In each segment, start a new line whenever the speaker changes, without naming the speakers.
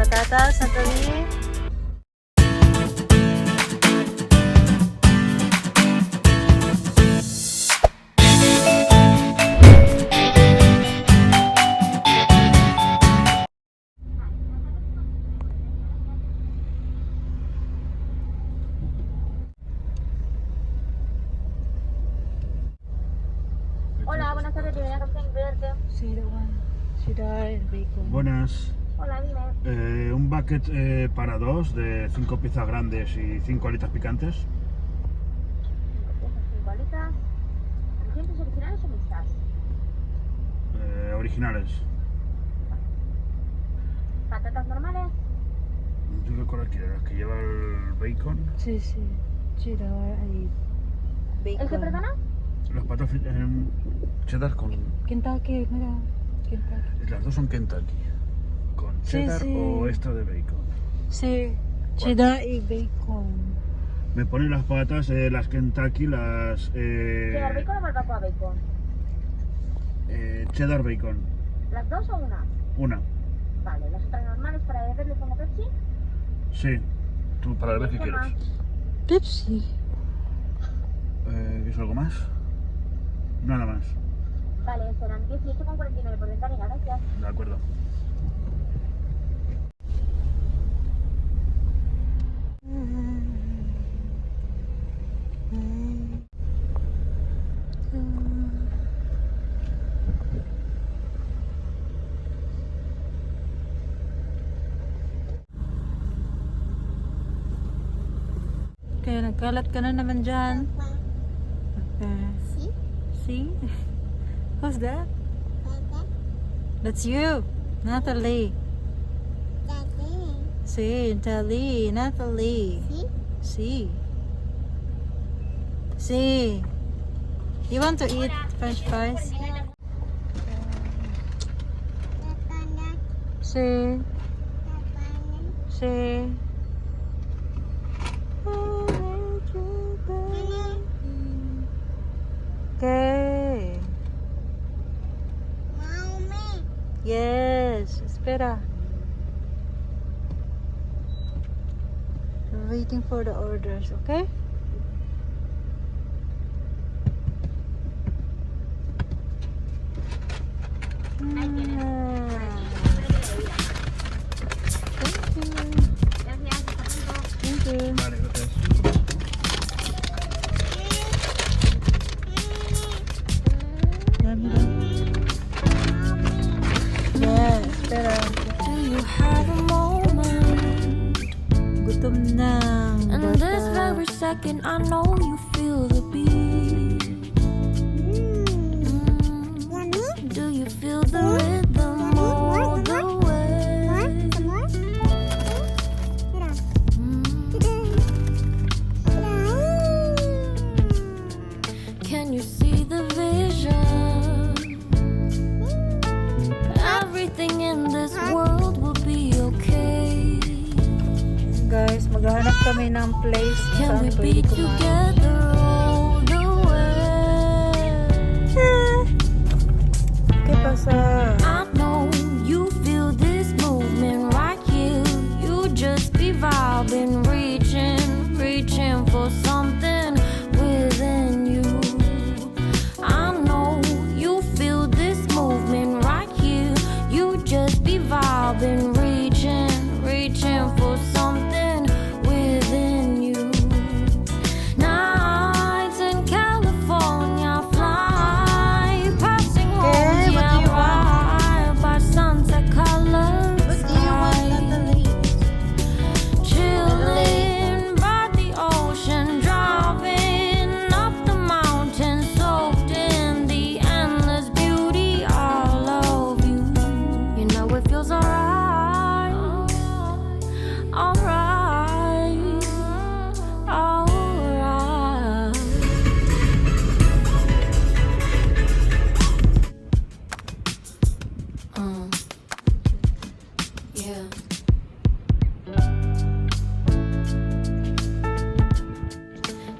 patatas, Natalie.
Hola, buenas tardes, bienvenida a Captain Verde.
Sí, the one. Cheddar and bacon.
Buenas.
Hola, dime.
Un bucket para dos de 5 piezas grandes y 5 alitas picantes.
5 piezas, 5 alitas. ¿Ingredientes originales o mixtas?
Originales.
¿Patatas normales?
Yo recuerdo que las que lleva el bacon.
Sí, sí. Cheddar y bacon.
¿El que perdona?
Las patatas cheddar con...
Kentucky, mira. Kentucky.
Las dos son Kentucky. Con
Sí,
cheddar
sí.
o extra de bacon.
Sí, cheddar y bacon.
Me ponen las patatas, las Kentucky, las...
¿Cheddar bacon o barbacoa bacon?
cheddar bacon.
¿Las dos o una?
Una.
Vale, las otras normales para beberle como Pepsi.
Sí. Tú para ver qué
¿Qué
quieres.
más?
Pepsi.
¿Quieres algo más? Nada más.
Vale, serán 18,49 por ventanilla, gracias.
De acuerdo.
Kaya nagkalat ka na naman dyan. Okay. See? Who's that? That's you, Natalie. See, Natalie. See. See. You want to eat French fries? See. See. Okay. Yes, espera. We're waiting for the orders, okay? Thank you.
Vale, gracias.
Dami lang. Yes, espera.
Do you have a moment?
Gutom na.
And this very second, I know you feel the beat. Do you feel the rhythm all the way? Can you see the vision? Everything in this world will be okay.
Guys, maghahanap kami ng place
Can we
saan
be
pwede kumain.
together all the way?
¿Qué pasa?
I know you feel this movement right here. You just be vibing, reaching for something within you. I know you feel this movement right here. You just be vibing, reaching for something within you. Nights in California, fly passing homes,
what do you want?
right by sunset colors.
What do you want, Natalie?
Chilling by the ocean, driving up the mountain, soaked in the endless beauty all of you. You know it feels alright, alright, alright. Yeah.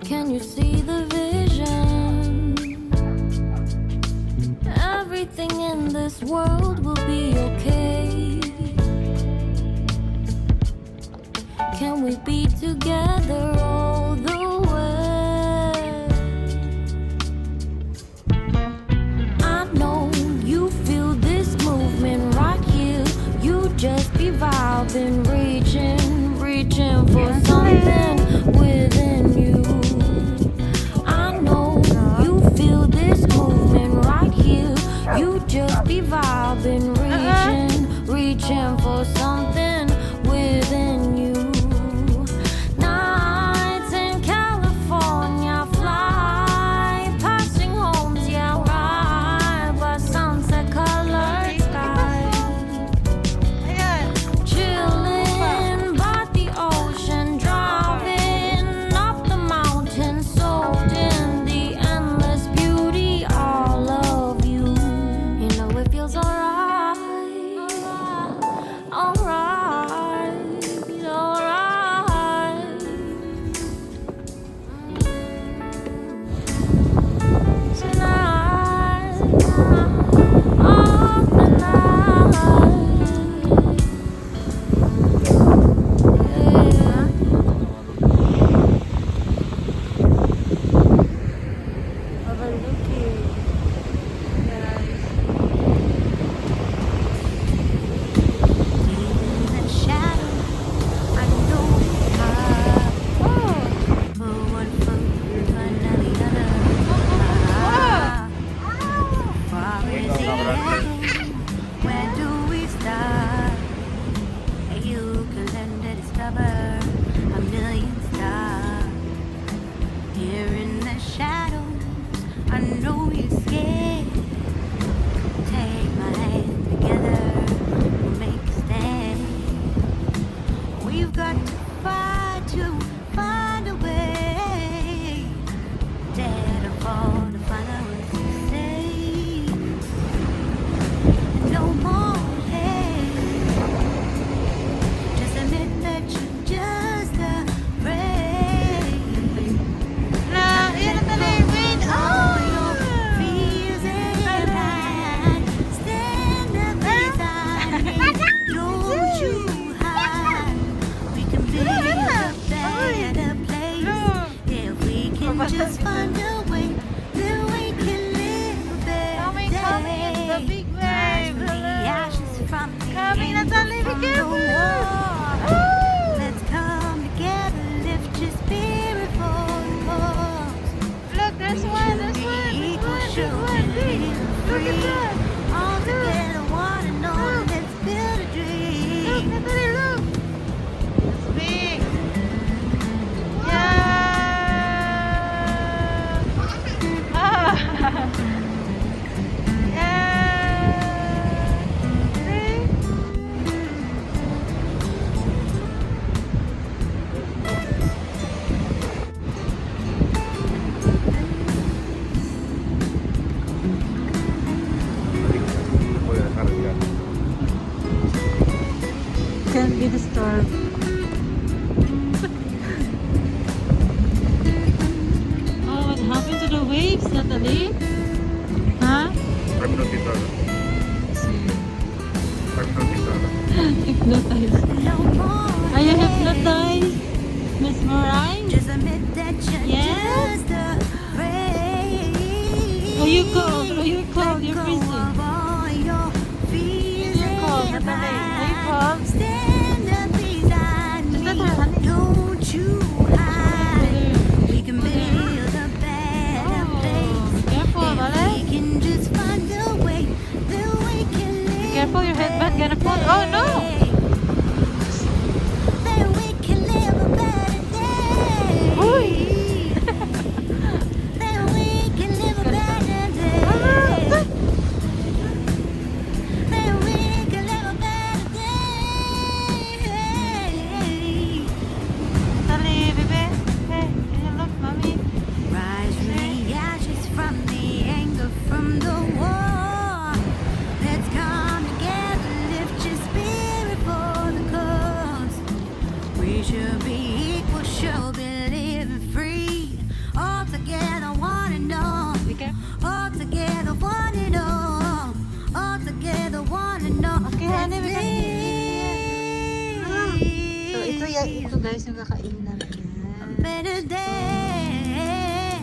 Can you see the vision? Everything in this world will be okay. can we be together all the way? I know you feel this movement right here. You just be vibing, reaching for something within you. I know you feel this movement right here. You just be vibing, reaching for something within you. Nights in California, fly passing homes, yeah, right by sunset colored sky. Chilling by the ocean, driving up the mountain, soaked in the endless beauty, all of you. You know it feels alright, alright, alright. Tonight, oh, where do we start? You can learn to discover a million stars. Here in the shadows, I know you're scared. Take my hand together, we'll make a stand. We've got to find a way. Dare to fall to find out what to say. No more hate. Just admit that you're just afraid. All your fears and pride. Stand up beside me. Don't you hide. We can build a better place if we can just find a way. Then we can live better day. Rise from the ashes, from the end, from the war. Let's come together, lift your spirit for the cause.
Look, there's one, there's one.
Equal, sure, and free. All together, one and all, let's build a dream.
Look, Natalie, look. It's big. Yeah.
Voy a dejar ya.
Can't be disturbed. Oh, what happened to the waves, Natalie? Huh?
I'm hipnotizada. I'm hipnotizada.
Hypnotized.
No more
Are you hypnotized, Miss Morai?
just admit that you're
Yes.
just afraid.
Are you cold? Are you cold? You're freezing.
Of all your fears
You're cold,
and
Natalie. Are you
pride.
cold?
Stand up beside me.
that her, honey?
Don't you hide. We can build a better place.
Careful,
If
Vale.
we can just find a way, then we can live
Careful, your headband gonna fall. Oh no!
Then we can live a better day.
Uy.
Then we can live a better day. Then we can live a better day.
Natalie, baby. Hey, can you look, mommy?
Rise from the ashes, from the anger, from the war. Let's come together, lift your spirit for the cause. We should be equal, should be living free. All together, one and all.
Be careful.
All together, one and all. All together, one and all.
Okay, honey, we can-
Let's live.
So, ito ito guys, yung kakainan.
better day.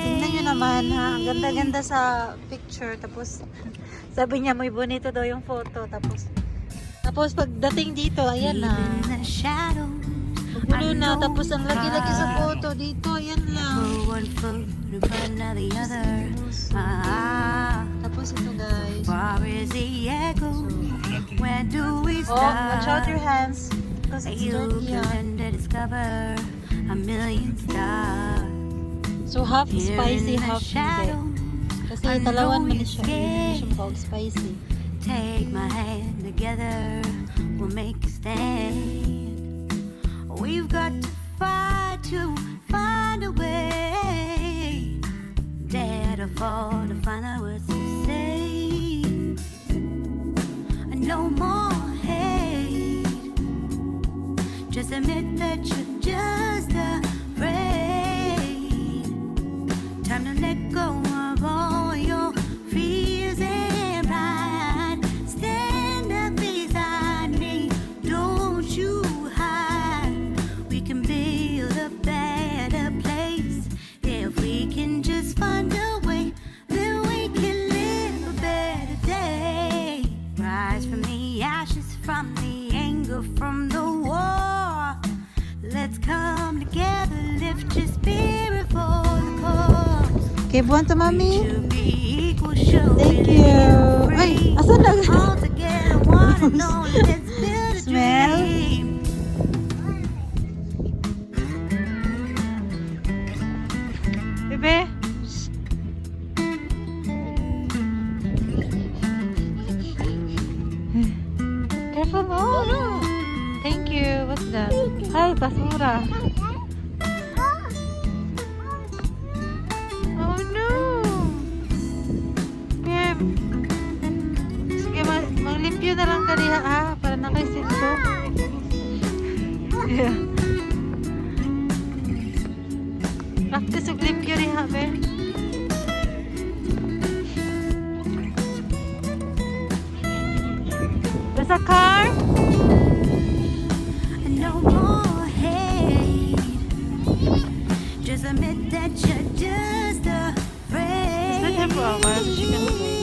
Tingnan nyo naman ha, ang ganda-ganda sa picture. Tapos sabi niya may bonito daw yung photo. Tapos pagdating dito, ayan na.
In the shadows,
Gulo na. Tapos ang lagi-lagi sa photo dito, ayan lang.
one foot in front of the other.
Tapos ito guys.
Far is the echo. Where do we
Oh, watch out
start?
your hands. Because it's
You
dirty yan.
can to discover a million stars.
So half
Here
spicy,
in the
half hindi.
shadows,
Kasi talawan man siya. Hindi siya pag spicy.
take my hand together, we'll make a stand. We've got to fight to find a way. Dare to fall to find out what to say. No more hate. Just admit that you're just afraid. Time to let go of all your fears and pride. Stand up beside me, don't you hide. We can build a better place if we can just find a way. Then we can live a better day. Rise from the ashes, from the anger, from the war. Let's come together, lift your spirit for the cause.
Okay, buwan to mami.
Should be equal, should
Thank
be
you.
free.
Ay, asan na?
All together, one and all, let's build a
Smell?
dream.
Bebe. Careful mo. Oh, no. Thank you. What's that? Ay, basura. Oh no. Piem. Sige, maglimpyo na lang kaliha ha. Para nakaisinto. Yeah. Practice og limpyo rin ha, be. There's a car.
No more hate. Just admit that you're just
Let her
afraid.
go a while so she can